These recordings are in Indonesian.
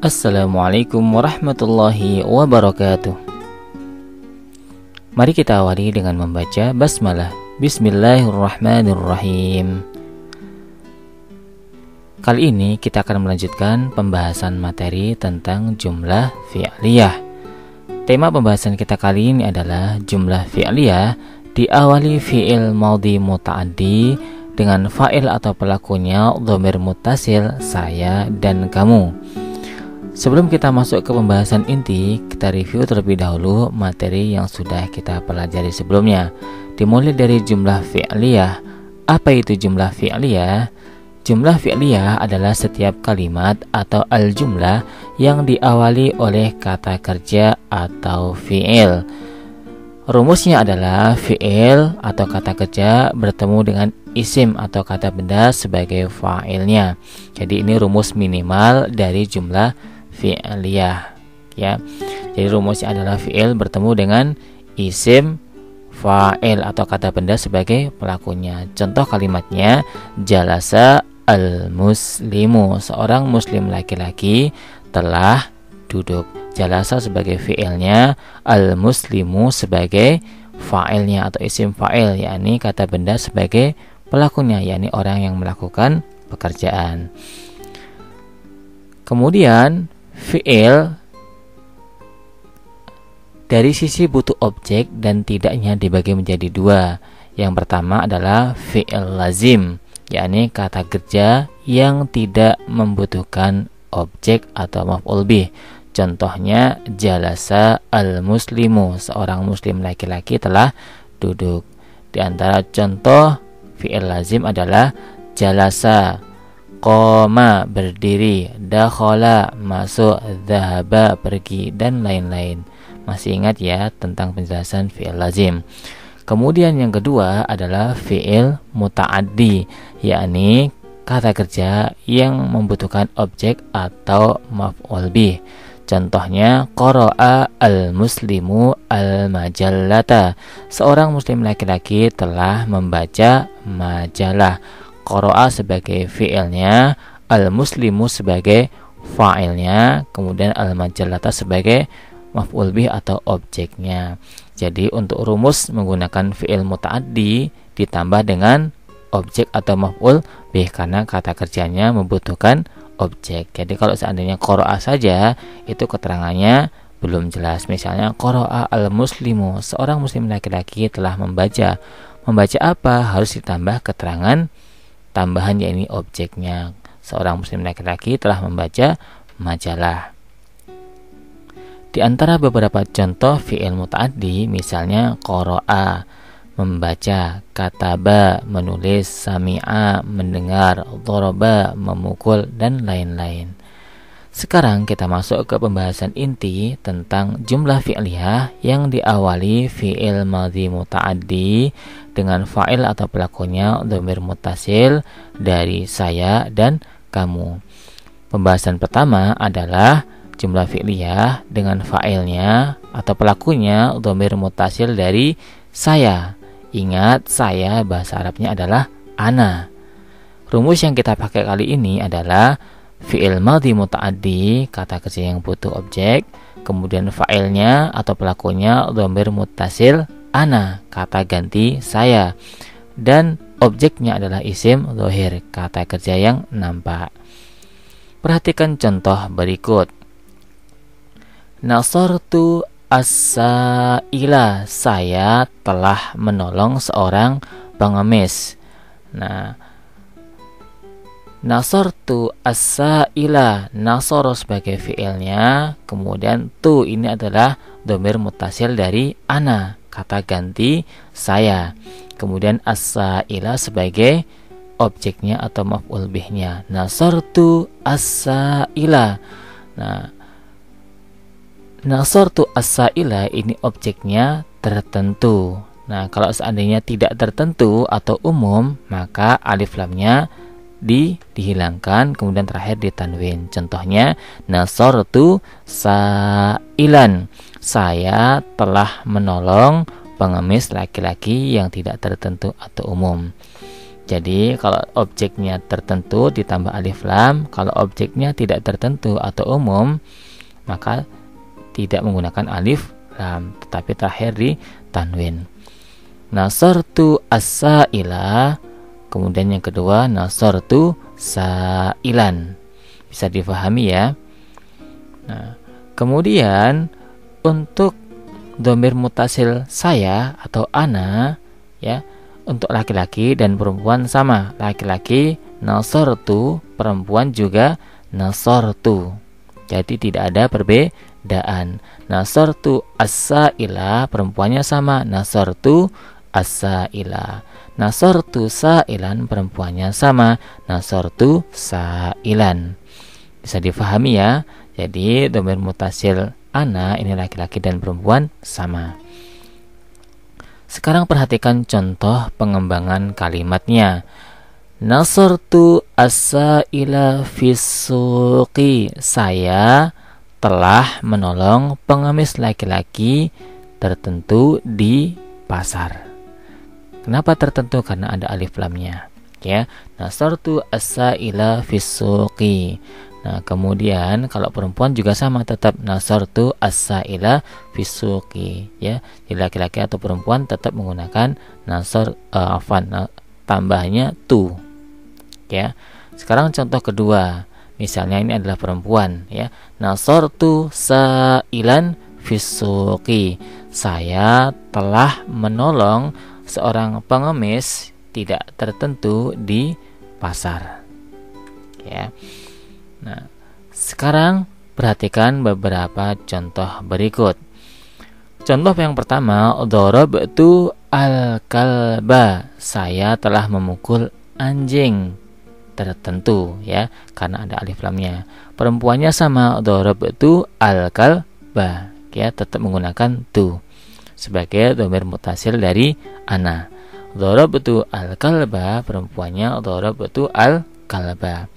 Assalamualaikum warahmatullahi wabarakatuh. Mari kita awali dengan membaca basmalah. Bismillahirrahmanirrahim. Kali ini kita akan melanjutkan pembahasan materi tentang jumlah fi'liyah. Tema pembahasan kita kali ini adalah jumlah fi'liyah diawali fi'il madhi muta'addi dengan fa'il atau pelakunya dhamir muttasil saya dan kamu. Sebelum kita masuk ke pembahasan inti, kita review terlebih dahulu materi yang sudah kita pelajari sebelumnya. Dimulai dari jumlah fi'liyah. Apa itu jumlah fi'liyah? Jumlah fi'liyah adalah setiap kalimat atau al-jumlah yang diawali oleh kata kerja atau fi'il. Rumusnya adalah fi'il atau kata kerja bertemu dengan isim atau kata benda sebagai fa'ilnya. Jadi ini rumus minimal dari jumlah fi'liyah ya. Jadi rumusnya adalah fi'il bertemu dengan isim fa'il atau kata benda sebagai pelakunya. Contoh kalimatnya, jalasa al-muslimu, seorang muslim laki-laki telah duduk. Jalasa sebagai fi'ilnya, al-muslimu sebagai fa'ilnya atau isim fa'il, yakni kata benda sebagai pelakunya, yakni orang yang melakukan pekerjaan. Kemudian fi'il dari sisi butuh objek dan tidaknya dibagi menjadi dua. Yang pertama adalah fi'il lazim, yakni kata kerja yang tidak membutuhkan objek atau maf'ul bih. Contohnya, jalasa al-muslimu, seorang muslim laki-laki telah duduk. Di antara contoh fi'il lazim adalah jalasa, qoma berdiri, dakhala masuk, dhahaba pergi, dan lain-lain. Masih ingat ya tentang penjelasan fi'il lazim. Kemudian yang kedua adalah fi'il muta'addi, yakni kata kerja yang membutuhkan objek atau maf'ul bih. Contohnya, qara'a al-muslimu al-majallata, seorang muslim laki-laki telah membaca majalah. Qara'a sebagai fi'ilnya, al-muslimu sebagai fa'ilnya, kemudian al-majallata sebagai maf'ul bih atau objeknya. Jadi untuk rumus menggunakan fi'il muta'addi ditambah dengan objek atau maf'ul bih karena kata kerjanya membutuhkan objek. Jadi kalau seandainya qara'a saja, itu keterangannya belum jelas. Misalnya, qara'a al-muslimu, seorang muslim laki-laki telah membaca. Membaca apa? Harus ditambah keterangan tambahan, yakni objeknya. Seorang muslim laki-laki telah membaca majalah. Di antara beberapa contoh fi'il muta'addi, misalnya qara'a membaca, kataba menulis, sami'a mendengar, dharaba memukul, dan lain-lain. Sekarang kita masuk ke pembahasan inti tentang jumlah fi'liyah yang diawali fi'il madhi muta'addi dengan fa'il atau pelakunya dhamir muttasil dari saya dan kamu. Pembahasan pertama adalah jumlah fi'liyah dengan fa'ilnya atau pelakunya dhamir muttasil dari saya. Ingat, saya bahasa Arabnya adalah ana. Rumus yang kita pakai kali ini adalah fi'il madhi muta'addi, kata kerja yang butuh objek, kemudian fa'ilnya atau pelakunya dhamir muttasil ana, kata ganti saya, dan objeknya adalah isim dhahir, kata kerja yang nampak. Perhatikan contoh berikut. Nasartu as-sa'ila, saya telah menolong seorang pengemis. Nah, nasartu as-sa'ila, nasoro sebagai fi'ilnya, kemudian tu ini adalah dhamir muttasil dari ana, kata ganti saya, kemudian as-sa'ila sebagai objeknya atau maf'ul bihnya. Nasartu as-sa'ila. Nah, nasartu as-sa'ila ini objeknya tertentu. Nah, kalau seandainya tidak tertentu atau umum, maka alif lamnya dihilangkan, kemudian terakhir ditanwin. Contohnya, nasartu sa'ilan, saya telah menolong pengemis laki-laki yang tidak tertentu atau umum. Jadi kalau objeknya tertentu ditambah alif lam, kalau objeknya tidak tertentu atau umum maka tidak menggunakan alif lam, tetapi terakhir di tanwin. Nasartu as-saila, kemudian yang kedua nasartu sailan. Bisa difahami ya. Nah, kemudian untuk dhamir mutasil saya atau ana ya, untuk laki-laki dan perempuan sama. Laki-laki nasartu, perempuan juga nasartu. Jadi tidak ada perbedaan. Nasartu as-saila, perempuannya sama, nasartu as-saila. Nasartu sailan, perempuannya sama, nasartu sailan. Bisa difahami ya. Jadi dhamir mutasil ana ini laki-laki dan perempuan sama. Sekarang perhatikan contoh pengembangan kalimatnya. Nasartu as-saila fis-suqi. Saya telah menolong pengemis laki-laki tertentu di pasar. Kenapa tertentu? Karena ada alif lamnya. Ya, nasartu as-saila fis-suqi. Nah, kemudian kalau perempuan juga sama, tetap nasartu as-saila fis-suqi ya. Jadi laki-laki atau perempuan tetap menggunakan nasar tambahnya tu. Ya. Sekarang contoh kedua. Misalnya ini adalah perempuan ya. Nasartu sailan fis-suqi. Saya telah menolong seorang pengemis tidak tertentu di pasar. Ya. Nah, sekarang perhatikan beberapa contoh berikut. Contoh yang pertama, darabtu al-kalba. Saya telah memukul anjing tertentu ya, karena ada alif lamnya. Perempuannya sama, darabtu al-kalba ya, tetap menggunakan tu sebagai dhamir mutasil dari ana. Darabtu al-kalba, perempuannya darabtu al-kalba.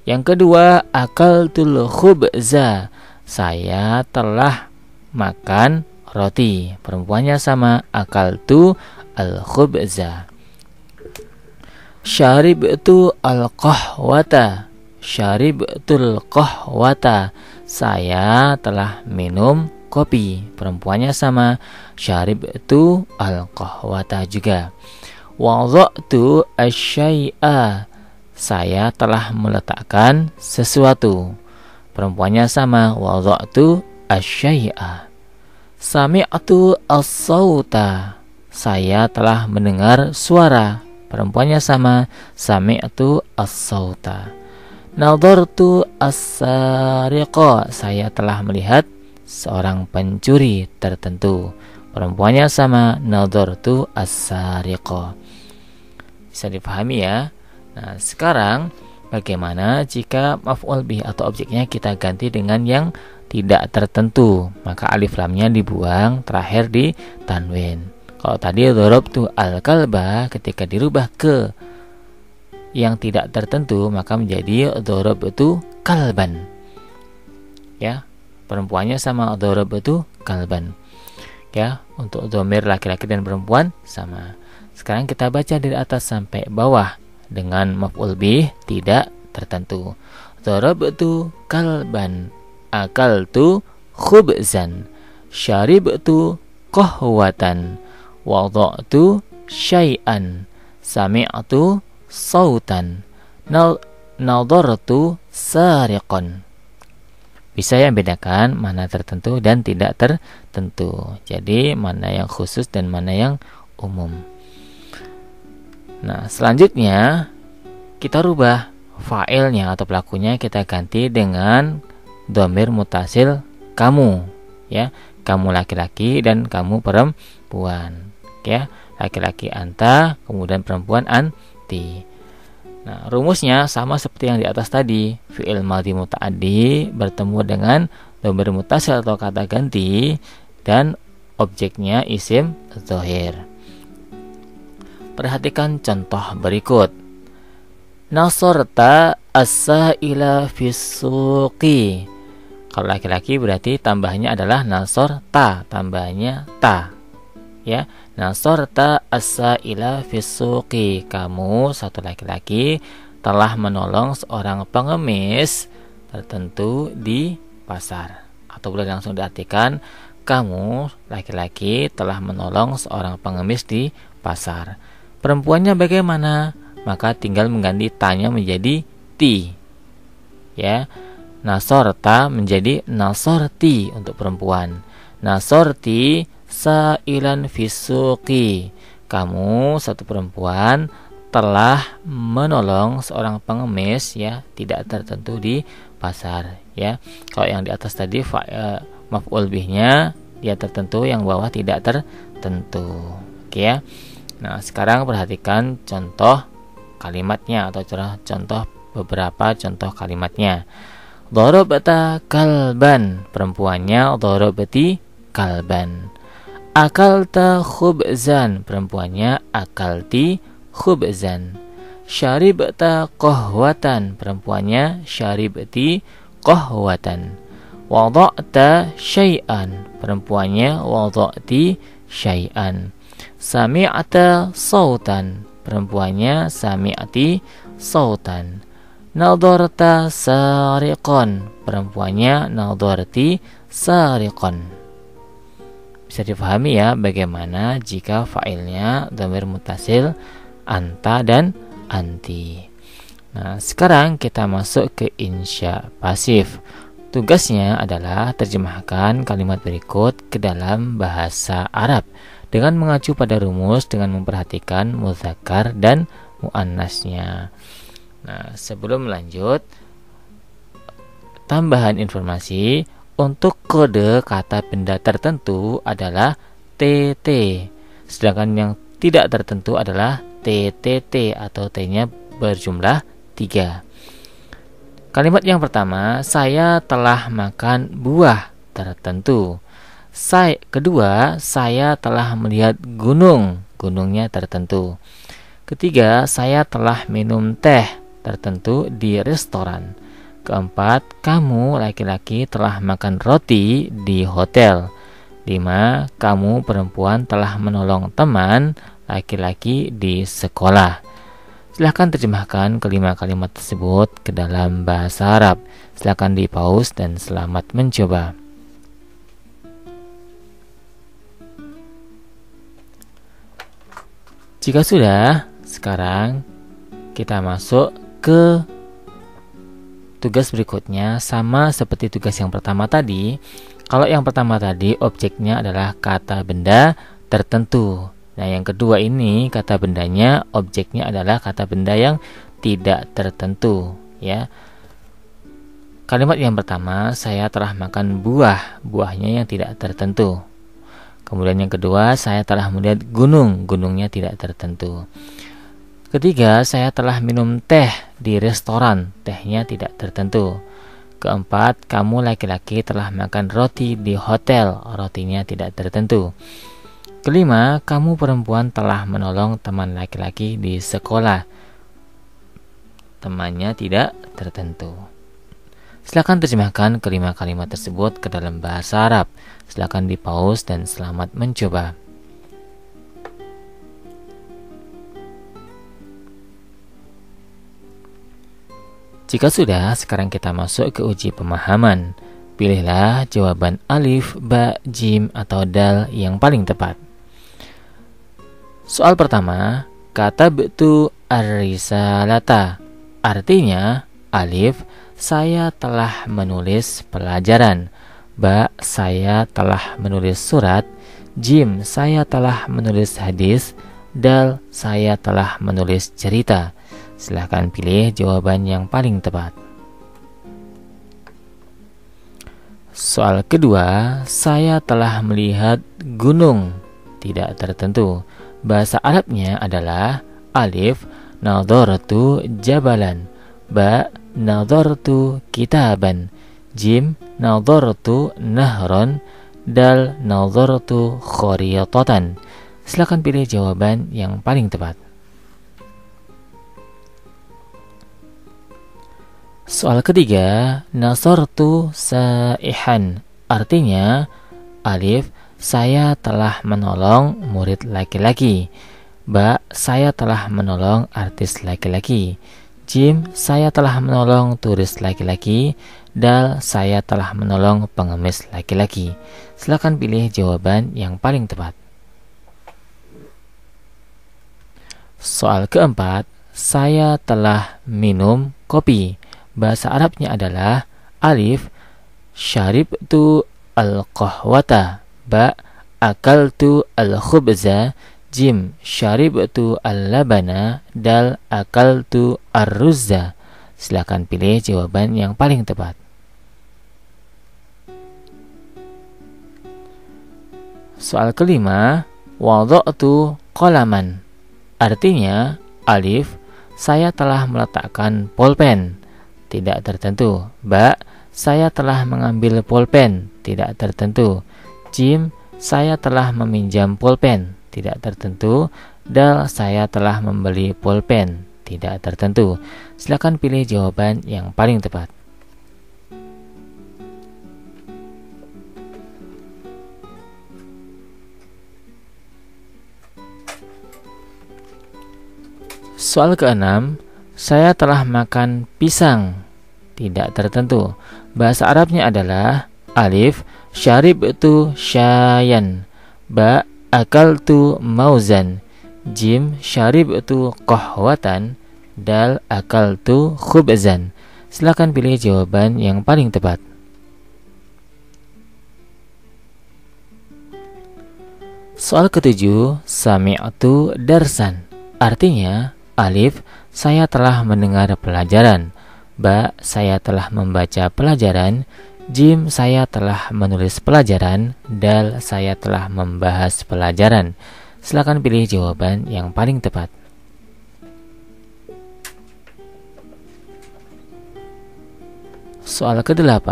Yang kedua, akaltul khubza. Saya telah makan roti. Perempuannya sama, akaltu al-khubza. Syaribtu al-qahwata. Syaribtul qahwata. Saya telah minum kopi. Perempuannya sama, syaribtu al-qahwata juga. Wada'tu asy-syai'a. Saya telah meletakkan sesuatu. Perempuannya sama, wada'tu asy-syai'a. Sami'tu as-sauta. Saya telah mendengar suara. Perempuannya sama, sami'tu as-sauta. Nadartu as-sariqa. Saya telah melihat seorang pencuri tertentu. Perempuannya sama, nadartu as-sariqa. Bisa dipahami ya. Nah, sekarang bagaimana jika maf'ul bih atau objeknya kita ganti dengan yang tidak tertentu? Maka alif lamnya dibuang, terakhir di tanwin. Kalau tadi darabtu al-kalba, ketika dirubah ke yang tidak tertentu maka menjadi darabtu kalban. Ya, perempuannya sama, darabtu kalban. Ya, untuk dhamir laki-laki dan perempuan sama. Sekarang kita baca dari atas sampai bawah dengan maf'ul bih tidak tertentu. Darabtu kalban, akaltu khubzan, syaribtu qahwatan, wada'tu syai'an, sami'tu sautan, nadartu sariqan. Bisa yang bedakan mana tertentu dan tidak tertentu. Jadi mana yang khusus dan mana yang umum. Nah, selanjutnya kita rubah fa'ilnya atau pelakunya, kita ganti dengan dhamir mutasil kamu ya. Kamu laki-laki dan kamu perempuan ya. Laki-laki anta, kemudian perempuan anti. Nah, rumusnya sama seperti yang di atas tadi. Fi'il madhi muta'addi bertemu dengan dhamir mutasil atau kata ganti dan objeknya isim dzohir. Perhatikan contoh berikut. Nasarta as-saila fis-suqi. Kalau laki-laki berarti tambahnya adalah nasarta, tambahnya ta. ya. Nasarta as-sa'ila fis-suqi, kamu satu laki-laki telah menolong seorang pengemis tertentu di pasar. Atau boleh langsung diartikan, kamu laki-laki telah menolong seorang pengemis di pasar. Perempuannya bagaimana? Maka tinggal mengganti tanya menjadi ti, ya. Nasorta menjadi nasorti untuk perempuan. Nasorti sa'ilan fisuqi, kamu satu perempuan telah menolong seorang pengemis, ya, tidak tertentu di pasar, ya. Kalau yang di atas tadi maf'ul bihnya dia tertentu, yang bawah tidak tertentu. Oke, ya. Nah, sekarang perhatikan contoh kalimatnya atau contoh beberapa contoh kalimatnya. Darabta kalban, perempuannya darabti kalban. Akalta khubzan, perempuannya akalti khubzan. Syaribta qahwatan, perempuannya syaribti qahwatan. Wada'ta syai'an, perempuannya wada'ti syai'an. Sami'ta sautan, perempuannya sami'ti sautan. Nadarta sariqan, perempuannya nadarti sariqan. Bisa difahami ya bagaimana jika fa'ilnya dhamir muttasil anta dan anti. Nah, sekarang kita masuk ke insya pasif. Tugasnya adalah terjemahkan kalimat berikut ke dalam bahasa Arab dengan mengacu pada rumus dengan memperhatikan muzakkar dan muannasnya. Nah, sebelum lanjut, tambahan informasi untuk kode kata benda tertentu adalah TT, sedangkan yang tidak tertentu adalah TTT atau T-nya berjumlah 3. Kalimat yang pertama, saya telah makan buah tertentu. Kedua, saya telah melihat gunung, gunungnya tertentu. Ketiga, saya telah minum teh tertentu di restoran. Keempat, kamu laki-laki telah makan roti di hotel. 5, kamu perempuan telah menolong teman laki-laki di sekolah. Silahkan terjemahkan kelima kalimat tersebut ke dalam bahasa Arab. Silahkan di-pause dan selamat mencoba. Jika sudah, sekarang kita masuk ke tugas berikutnya. Sama seperti tugas yang pertama tadi. Kalau yang pertama tadi objeknya adalah kata benda tertentu. Nah, yang kedua ini kata bendanya, objeknya adalah kata benda yang tidak tertentu, ya. Kalimat yang pertama, saya telah makan buah, buahnya yang tidak tertentu. Kemudian yang kedua, saya telah melihat gunung, gunungnya tidak tertentu. Ketiga, saya telah minum teh di restoran, tehnya tidak tertentu. Keempat, kamu laki-laki telah makan roti di hotel, rotinya tidak tertentu. Kelima, kamu perempuan telah menolong teman laki-laki di sekolah, temannya tidak tertentu. Silakan terjemahkan kelima kalimat tersebut ke dalam bahasa Arab. Silakan di-pause dan selamat mencoba. Jika sudah, sekarang kita masuk ke uji pemahaman. Pilihlah jawaban alif, ba, jim, atau dal yang paling tepat. Soal pertama, katabtu ar-risalata. Artinya, alif, saya telah menulis pelajaran. Ba, saya telah menulis surat. Jim, saya telah menulis hadis. Dal, saya telah menulis cerita. Silahkan pilih jawaban yang paling tepat. Soal kedua, saya telah melihat gunung. Tidak tertentu. Bahasa Arabnya adalah alif, nadartu jabalan. Ba, nadartu kitaban. Jim, nadartu nahron. Dal, nadartu khariyatatan. Silakan pilih jawaban yang paling tepat. Soal ketiga, nasartu saihan. Artinya, alif, saya telah menolong murid laki-laki. Ba, saya telah menolong artis laki-laki. Jim, saya telah menolong turis laki-laki. Dal, saya telah menolong pengemis laki-laki. Silakan pilih jawaban yang paling tepat. Soal keempat, saya telah minum kopi. Bahasa Arabnya adalah alif, syaribtu al-qahwata. Ba, akaltu al-khubza. Jim, syaribtu al-labana. Dal, akaltu ar-ruzza. Silakan pilih jawaban yang paling tepat. Soal kelima, wada'tu qalaman. Artinya, alif, saya telah meletakkan pulpen. Tidak tertentu. Ba, saya telah mengambil pulpen. Tidak tertentu. Jim, saya telah meminjam pulpen. Tidak tertentu. Dal, saya telah membeli pulpen. Tidak tertentu. Silakan pilih jawaban yang paling tepat. Soal keenam, saya telah makan pisang. Tidak tertentu. Bahasa Arabnya adalah alif, syaribtu syayan. Ba, akaltu mauzan. Jim, syaribtu qahwatan. Dal, akaltu khubzan. Silakan pilih jawaban yang paling tepat. Soal ketujuh, sami'tu darsan. Artinya, alif, saya telah mendengar pelajaran. Ba, saya telah membaca pelajaran. Jim, saya telah menulis pelajaran. Dal, saya telah membahas pelajaran. Silakan pilih jawaban yang paling tepat. Soal ke-8,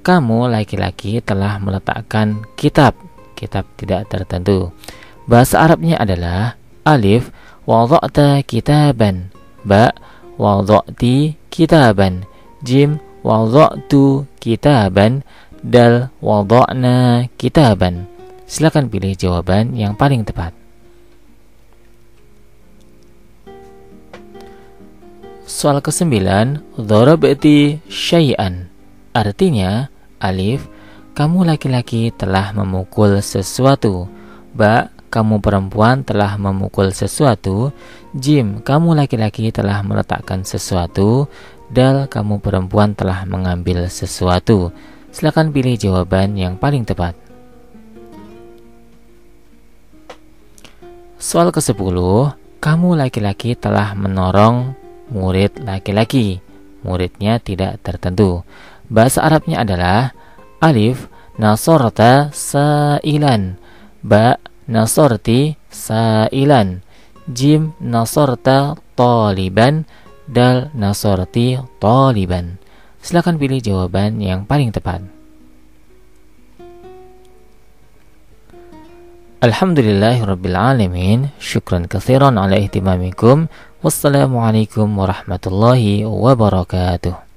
kamu laki-laki telah meletakkan kitab. Kitab tidak tertentu. Bahasa Arabnya adalah alif, wada'ta kitaban. Ba, wada'ti kitaban. Jim, wada'tu kitaban. Dal, wada'na kitaban. Silakan pilih jawaban yang paling tepat. Soal ke-9, dharabti syai'an. Artinya, alif, kamu laki-laki telah memukul sesuatu. Ba, kamu perempuan telah memukul sesuatu. Jim, kamu laki-laki telah meletakkan sesuatu. Dal, kamu perempuan telah mengambil sesuatu. Silakan pilih jawaban yang paling tepat. Soal ke-10, kamu laki-laki telah menorong murid laki-laki. Muridnya tidak tertentu. Bahasa Arabnya adalah alif, nasorta sa'ilan. Ba, nasorti sa'ilan. Jim, nasorta taliban. Dal, nasorti taliban. Silakan pilih jawaban yang paling tepat. Alhamdulillahirrabbilalamin. Syukran katsiran ala ihtimamikum. Wassalamualaikum warahmatullahi wabarakatuh.